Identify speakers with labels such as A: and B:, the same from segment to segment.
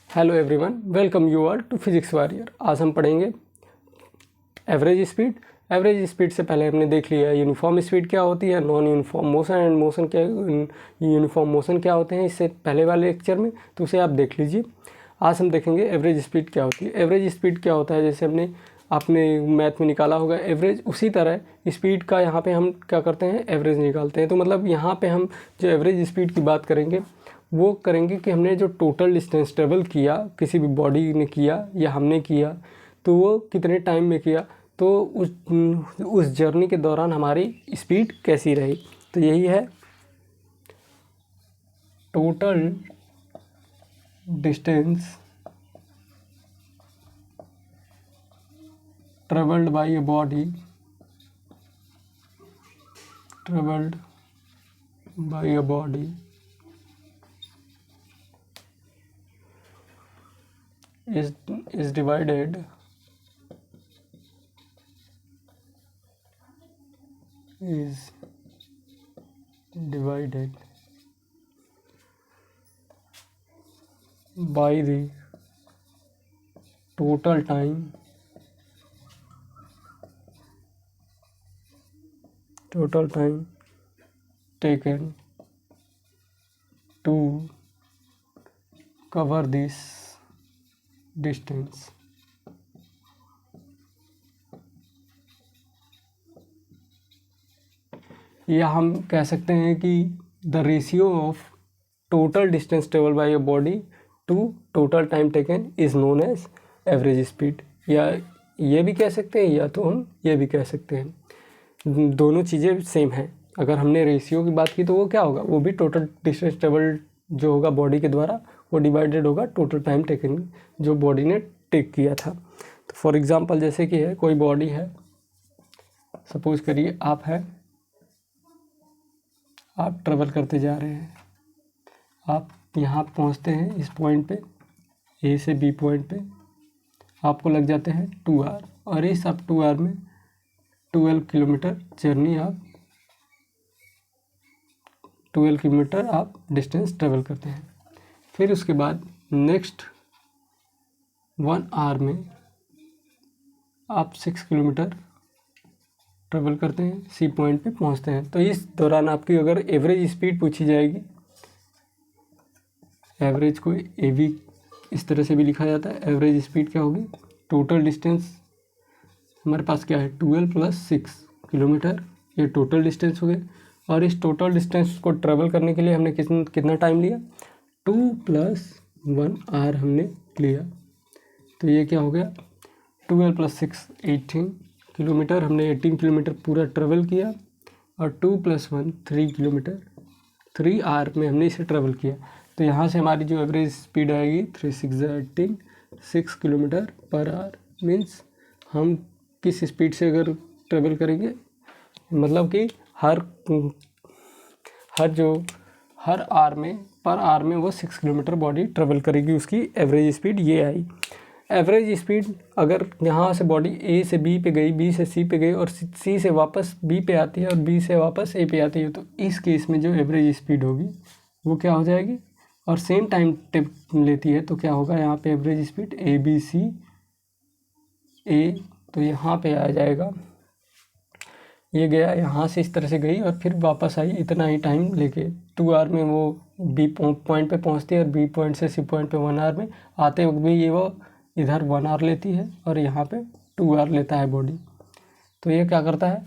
A: Hello everyone, welcome you all to physics warrior. आज हम पढ़ेंगे एवरेज स्पीड। एवरेज स्पीड से पहले हमने देख लिया यूनिफॉर्म स्पीड क्या होती है, non uniform motion and motion क्या, यूनिफॉर्म मोशन क्या होते हैं इससे पहले वाले लेक्चर में, तो उसे आप देख लीजिए। आज हम देखेंगे एवरेज स्पीड क्या होती है। एवरेज स्पीड क्या होता है, जैसे आपने मैथ में निकाला होगा एवरेज, उसी तरह स्पीड का यहाँ पे हम क्या करते हैं, एवरेज निकालते हैं। तो मतलब यहाँ पे हम जो एवरेज स्पीड की बात करेंगे वो करेंगे कि हमने जो टोटल डिस्टेंस ट्रेवल किया, किसी भी बॉडी ने किया या हमने किया, तो वो कितने टाइम में किया, तो उस जर्नी के दौरान हमारी स्पीड कैसी रही। तो यही है total distance travelled by a body, travelled by a body is divided by the total time taken to cover this distance। या हम कह सकते हैं कि the ratio of total distance travel by a body to total time taken is known as average speed. या ये भी कह सकते हैं, या तो हम ये भी कह सकते हैं, दोनों चीज़ें सेम हैं। अगर हमने रेशियो की बात की तो वो क्या होगा, वो भी टोटल डिस्टेंस ट्रेवल जो होगा बॉडी के द्वारा, वो डिवाइडेड होगा टोटल टाइम टेकन जो बॉडी ने टेक किया था। तो फॉर एग्जांपल जैसे कि है कोई बॉडी है, सपोज करिए आप ट्रेवल करते जा रहे हैं, आप यहाँ पहुँचते हैं इस पॉइंट पे, ए से बी पॉइंट पे, आपको लग जाते हैं 2 आवर, और इस आप 2 आवर में 12 किलोमीटर जर्नी आप 12 किलोमीटर आप डिस्टेंस ट्रेवल करते हैं। फिर उसके बाद नेक्स्ट 1 आवर में आप 6 किलोमीटर ट्रेवल करते हैं, सी पॉइंट पे पहुंचते हैं। तो इस दौरान आपकी अगर एवरेज स्पीड पूछी जाएगी, एवरेज को ए वी इस तरह से भी लिखा जाता है। एवरेज स्पीड क्या होगी, टोटल डिस्टेंस हमारे पास क्या है 12 + 6 किलोमीटर, ये टोटल डिस्टेंस हो गए। और इस टोटल डिस्टेंस को ट्रेवल करने के लिए हमने कितना टाइम लिया, 2 + 1 आवर हमने लिया। तो ये क्या हो गया, 12 + 6 18 किलोमीटर, हमने 18 किलोमीटर पूरा ट्रेवल किया। और 2 + 1 3 किलोमीटर, 3 आवर में हमने इसे ट्रेवल किया। तो यहाँ से हमारी जो एवरेज स्पीड आएगी 3 × 6 = 18, 6 किलोमीटर पर आवर। मीन्स हम किस स्पीड से अगर ट्रेवल करेंगे, मतलब कि हर आवर में, पर आवर में वो 6 किलोमीटर बॉडी ट्रेवल करेगी, उसकी एवरेज स्पीड ये आई। एवरेज स्पीड अगर यहाँ से बॉडी ए से बी पे गई, बी से सी पे गई, और सी से वापस बी पे आती है, और बी से वापस ए पे आती है, तो इस केस में जो एवरेज स्पीड होगी वो क्या हो जाएगी, और सेम टाइम लेती है, तो क्या होगा यहाँ पे average speed A B C A, तो यहाँ पे आ जाएगा, ये गया यहाँ से इस तरह से गई और फिर वापस आई, इतना ही टाइम लेके 2 आवर में वो बी पॉइंट पे पहुँचती है, और बी पॉइंट से सी पॉइंट पे 1 आवर में आते वक्त भी ये वो इधर 1 आवर लेती है, और यहाँ पे 2 आवर लेता है बॉडी। तो ये क्या करता है,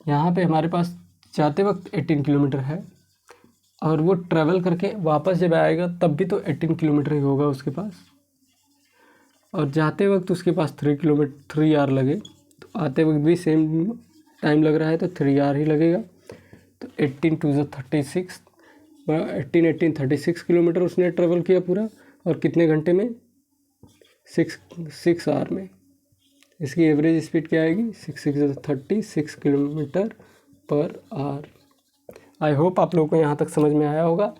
A: यहाँ पे हमारे पास जाते वक्त 18 किलोमीटर है, और वो ट्रैवल करके वापस जब आएगा तब भी तो 18 किलोमीटर ही होगा उसके पास, और जाते वक्त उसके पास 3 आवर लगे, तो आते वक्त भी सेम टाइम लग रहा है, तो 3 आवर ही लगेगा। तो 18 × 2 = 36, 36 किलोमीटर उसने ट्रेवल किया पूरा, और कितने घंटे में, 6 आवर में। इसकी एवरेज स्पीड क्या आएगी, 6 × 6 = 36 kilometre per hour. I hope आप लोगों को यहाँ तक समझ में आया होगा।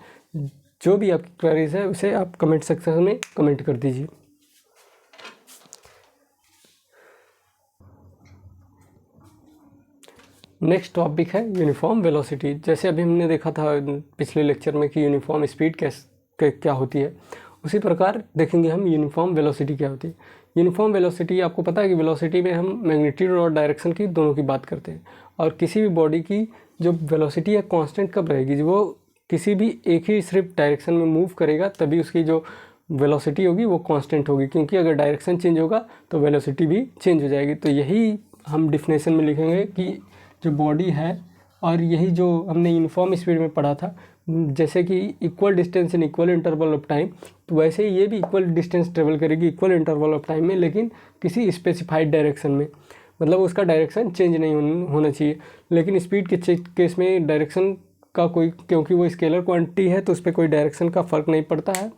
A: जो भी आपकी क्वेरीज है उसे आप कमेंट सेक्शन में कमेंट कर दीजिए। नेक्स्ट टॉपिक है यूनिफॉर्म वेलोसिटी। जैसे अभी हमने देखा था पिछले लेक्चर में कि यूनिफॉर्म स्पीड क्या होती है, उसी प्रकार देखेंगे हम यूनिफॉर्म वेलोसिटी क्या होती है। यूनिफॉर्म वेलोसिटी, आपको पता है कि वेलोसिटी में हम मैग्नीट्यूड और डायरेक्शन की दोनों की बात करते हैं, और किसी भी बॉडी की जो वेलोसिटी है कांस्टेंट कब रहेगी, वो किसी भी एक ही सिर्फ डायरेक्शन में मूव करेगा तभी उसकी जो वेलोसिटी होगी वो कांस्टेंट होगी, क्योंकि अगर डायरेक्शन चेंज होगा तो वेलोसिटी भी चेंज हो जाएगी। तो यही हम डिफिनेशन में लिखेंगे कि जो बॉडी है, और यही जो हमने यूनिफॉर्म स्पीड में पढ़ा था, जैसे कि equal distance in equal interval of time, तो वैसे ही ये भी इक्वल डिस्टेंस ट्रेवल करेगी इक्वल इंटरवल ऑफ टाइम में, लेकिन किसी स्पेसिफाइड डायरेक्शन में, मतलब उसका डायरेक्शन चेंज नहीं होना चाहिए। लेकिन स्पीड के केस में डायरेक्शन का कोई, क्योंकि वो स्केलर क्वांटिटी है तो उस पर कोई डायरेक्शन का फ़र्क नहीं पड़ता है,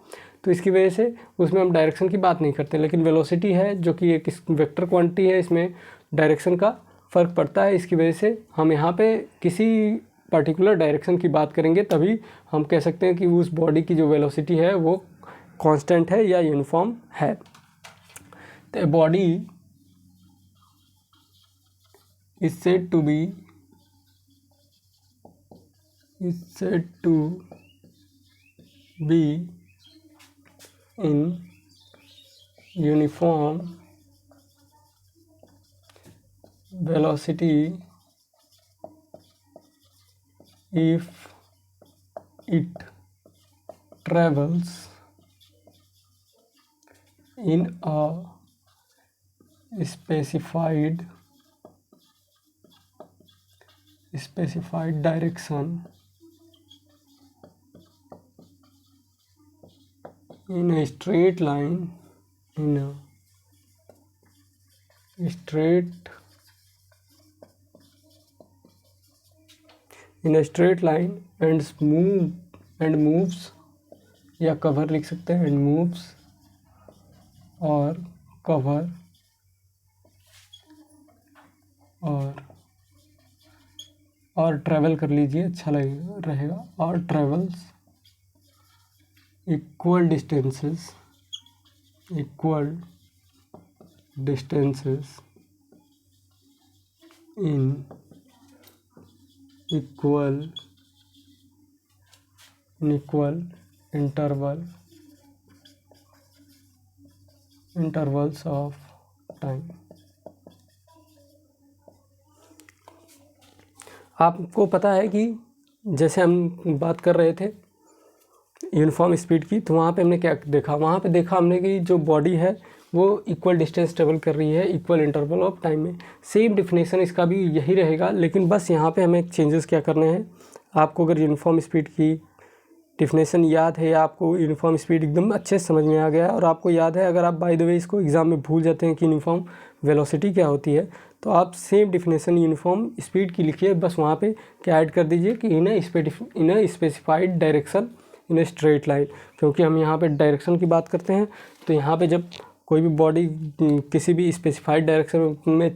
A: तो इसकी वजह से उसमें हम डायरेक्शन की बात नहीं करते। लेकिन वेलोसिटी है जो कि एक वेक्टर क्वांटिटी है, इसमें डायरेक्शन का फ़र्क पड़ता है। इसकी वजह से हम यहाँ पे किसी पर्टिकुलर डायरेक्शन की बात करेंगे तभी हम कह सकते हैं कि उस बॉडी की जो वेलोसिटी है वो कांस्टेंट है या यूनिफॉर्म है। तो body is said to be in uniform velocity if it travels in a specified direction in a straight line, and moves, या कवर लिख सकते हैं, and moves और कवर और ट्रैवल कर लीजिए, अच्छा रहेगा, और travels equal distances in equal intervals of time। आपको पता है कि जैसे हम बात कर रहे थे यूनिफॉर्म स्पीड की, तो वहाँ पे हमने क्या देखा, वहाँ पे देखा हमने कि जो बॉडी है वो इक्वल डिस्टेंस ट्रेवल कर रही है इक्वल इंटरवल ऑफ टाइम में। सेम डिफिनेशन इसका भी यही रहेगा, लेकिन बस यहाँ पे हमें चेंजेस क्या करने हैं। आपको अगर यूनिफॉर्म स्पीड की डिफिनेशन याद है, या आपको यूनिफॉर्म स्पीड एकदम अच्छे से समझ में आ गया है, और आपको याद है, अगर आप बाय द वे इसको एग्ज़ाम में भूल जाते हैं कि यूनिफॉर्म वेलोसिटी क्या होती है, तो आप सेम डिफिनेशन यूनिफॉर्म स्पीड की लिखिए, बस वहाँ पे क्या ऐड कर दीजिए कि in a specified direction in a straight line. क्योंकि हम यहाँ पे डायरेक्शन की बात करते हैं, तो यहाँ पे जब कोई भी बॉडी किसी भी स्पेसिफाइड डायरेक्शन में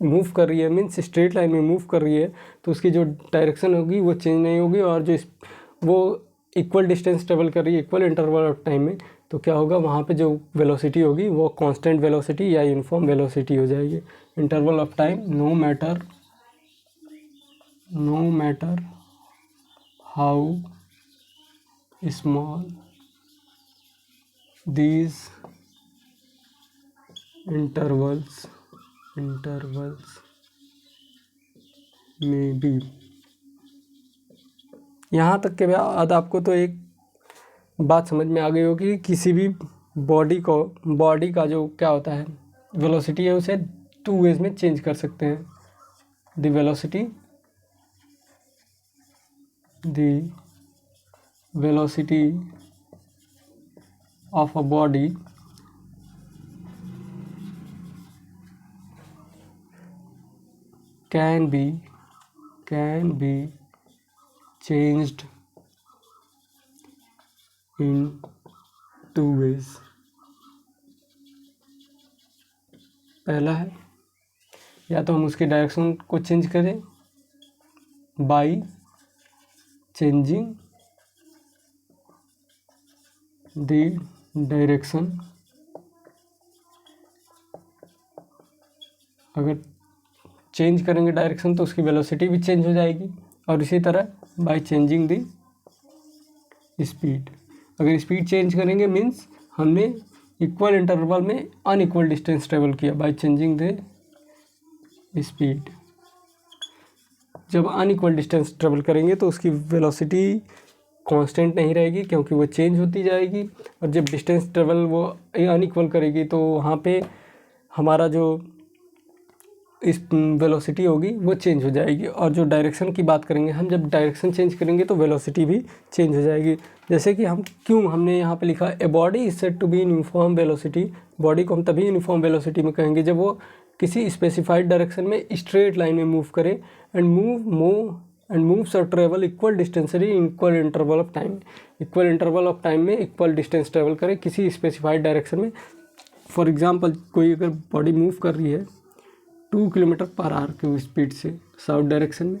A: मूव कर रही है, मीन्स स्ट्रेट लाइन में मूव कर रही है, तो उसकी जो डायरेक्शन होगी वो चेंज नहीं होगी, और जो वो इक्वल डिस्टेंस ट्रेवल कर रही है इक्वल इंटरवल ऑफ टाइम में, तो क्या होगा, वहाँ पे जो वेलोसिटी होगी वो कांस्टेंट वेलोसिटी या यूनिफॉर्म वेलोसिटी हो जाएगी। Interval of time no matter how small these intervals may be। यहाँ तक के बाद आपको तो एक बात समझ में आ गई होगी, किसी भी बॉडी का जो क्या होता है वेलोसिटी है, उसे 2 वेज में चेंज कर सकते हैं। The velocity of a body can be changed in 2 ways। पहला है, या तो हम उसके डायरेक्शन को चेंज करें बाय चेंजिंग द डायरेक्शन, अगर चेंज करेंगे डायरेक्शन तो उसकी वेलोसिटी भी चेंज हो जाएगी, और इसी तरह बाय चेंजिंग द स्पीड। अगर स्पीड चेंज करेंगे मीन्स हमने इक्वल इंटरवल में अनइक्वल डिस्टेंस ट्रेवल किया बाय चेंजिंग द स्पीड। जब अनइक्वल डिस्टेंस ट्रेवल करेंगे तो उसकी वेलोसिटी कांस्टेंट नहीं रहेगी क्योंकि वो चेंज होती जाएगी, और जब डिस्टेंस ट्रेवल वो अनइक्वल करेगी तो वहाँ पे हमारा जो इस वेलोसिटी होगी वो चेंज हो जाएगी। और जो डायरेक्शन की बात करेंगे हम, जब डायरेक्शन चेंज करेंगे तो वेलोसिटी भी चेंज हो जाएगी। जैसे कि हमने यहाँ पे लिखा a body is said to be in uniform velocity. Body को हम तभी यूनिफॉर्म वेलोसिटी में कहेंगे जब वो किसी स्पेसिफाइड डायरेक्शन में स्ट्रेट लाइन में मूव करे एंड मूव्स और travel equal distance in equal interval of time. Equal interval of time में इक्वल डिस्टेंस ट्रेवल करे किसी स्पेसिफाइड डायरेक्शन में। फॉर एग्जांपल कोई अगर बॉडी मूव कर रही है 2 किलोमीटर पर आवर की स्पीड से साउथ डायरेक्शन में,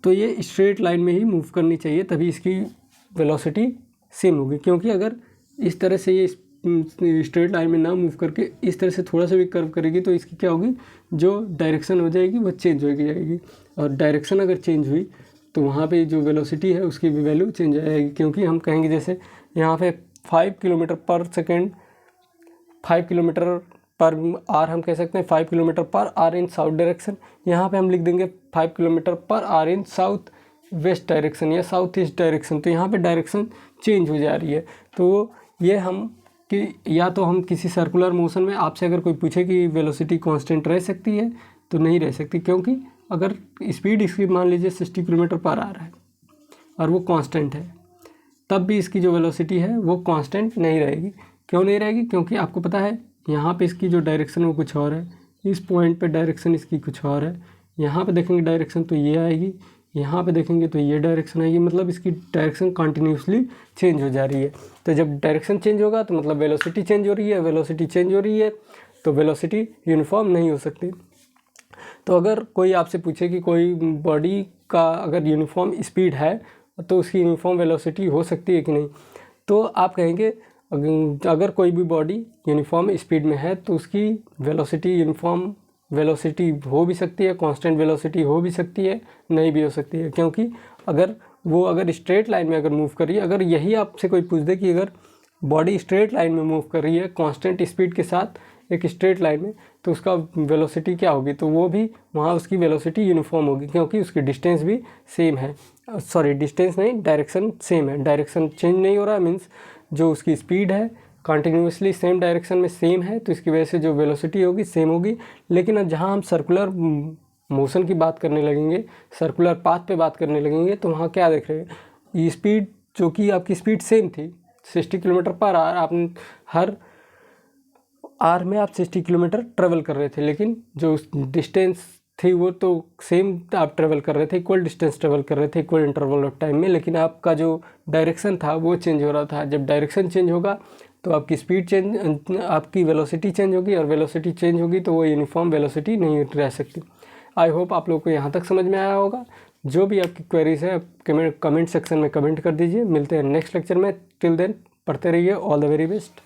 A: तो ये स्ट्रेट लाइन में ही मूव करनी चाहिए, तभी इसकी वेलोसिटी सेम होगी। क्योंकि अगर इस तरह से ये स्ट्रेट लाइन में ना मूव करके इस तरह से थोड़ा सा भी कर्व करेगी तो इसकी क्या होगी, जो डायरेक्शन हो जाएगी वो चेंज हो जाएगी। और डायरेक्शन अगर चेंज हुई तो वहाँ पे जो वेलोसिटी है उसकी भी वैल्यू चेंज हो जाएगी। क्योंकि हम कहेंगे जैसे यहाँ पे 5 किलोमीटर पर सेकेंड, 5 किलोमीटर पर आर हम कह सकते हैं 5 kilometre per hour in south direction. यहाँ पे हम लिख देंगे 5 kilometre per hour in south west direction या साउथ ईस्ट डायरेक्शन। तो यहाँ पे डायरेक्शन चेंज हो जा रही है। तो ये हम कि या तो हम किसी सर्कुलर मोशन में आपसे अगर कोई पूछे कि वेलोसिटी कांस्टेंट रह सकती है तो नहीं रह सकती, क्योंकि अगर स्पीड इसकी मान लीजिए 60 किलोमीटर पर आर है और वो कांस्टेंट है, तब भी इसकी जो वेलोसिटी है वो कांस्टेंट नहीं रहेगी। क्यों नहीं रहेगी? क्योंकि आपको पता है यहाँ पे इसकी जो डायरेक्शन वो कुछ और है, इस पॉइंट पे डायरेक्शन इसकी कुछ और है, यहाँ पे देखेंगे डायरेक्शन तो ये आएगी, यहाँ पे देखेंगे तो ये डायरेक्शन आएगी, मतलब इसकी डायरेक्शन कंटिन्यूसली चेंज हो जा रही है। तो जब डायरेक्शन चेंज होगा तो मतलब वेलोसिटी चेंज हो रही है, वेलोसिटी चेंज हो रही है तो वेलोसिटी यूनिफॉर्म नहीं हो सकती। तो अगर कोई आपसे पूछे कि कोई बॉडी का अगर यूनिफॉर्म स्पीड है तो उसकी यूनिफॉर्म वेलोसिटी हो सकती है कि नहीं, तो आप कहेंगे अगर कोई भी बॉडी यूनिफॉर्म स्पीड में है तो उसकी वेलोसिटी यूनिफॉर्म वेलोसिटी हो भी सकती है, कांस्टेंट वेलोसिटी हो भी सकती है, नहीं भी हो सकती है। क्योंकि अगर स्ट्रेट लाइन में अगर मूव कर रही है, अगर यही आपसे कोई पूछ दे कि अगर बॉडी स्ट्रेट लाइन में मूव कर रही है कांस्टेंट स्पीड के साथ एक स्ट्रेट लाइन में, तो उसका वेलोसिटी क्या होगी, तो वो भी वहाँ उसकी वेलोसिटी यूनिफॉर्म होगी क्योंकि उसकी डिस्टेंस भी सेम है। सॉरी, डिस्टेंस नहीं, डायरेक्शन सेम है, डायरेक्शन चेंज नहीं हो रहा, मीन्स जो उसकी स्पीड है कंटिन्यूसली सेम डायरेक्शन में सेम है, तो इसकी वजह से जो वेलोसिटी होगी सेम होगी। लेकिन अब जहाँ हम सर्कुलर मोशन की बात करने लगेंगे, सर्कुलर पाथ पे बात करने लगेंगे, तो वहाँ क्या देख रहे हैं, ये स्पीड जो कि आपकी स्पीड सेम थी 60 किलोमीटर पर आवर, आपने हर आर में आप 60 किलोमीटर ट्रेवल कर रहे थे, लेकिन जो डिस्टेंस थी वो तो सेम आप ट्रेवल कर रहे थे, इक्वल डिस्टेंस ट्रेवल कर रहे थे इक्वल इंटरवल ऑफ टाइम में, लेकिन आपका जो डायरेक्शन था वो चेंज हो रहा था। जब डायरेक्शन चेंज होगा तो आपकी स्पीड चेंज, आपकी वेलोसिटी चेंज होगी, और वेलोसिटी चेंज होगी तो वो यूनिफॉर्म वेलोसिटी नहीं रह सकती। आई होप आप लोगों को यहाँ तक समझ में आया होगा। जो भी आपकी क्वेरीज है कमेंट सेक्शन में कमेंट कर दीजिए। मिलते हैं नेक्स्ट लेक्चर में। टिल देन पढ़ते रहिए। All the very best.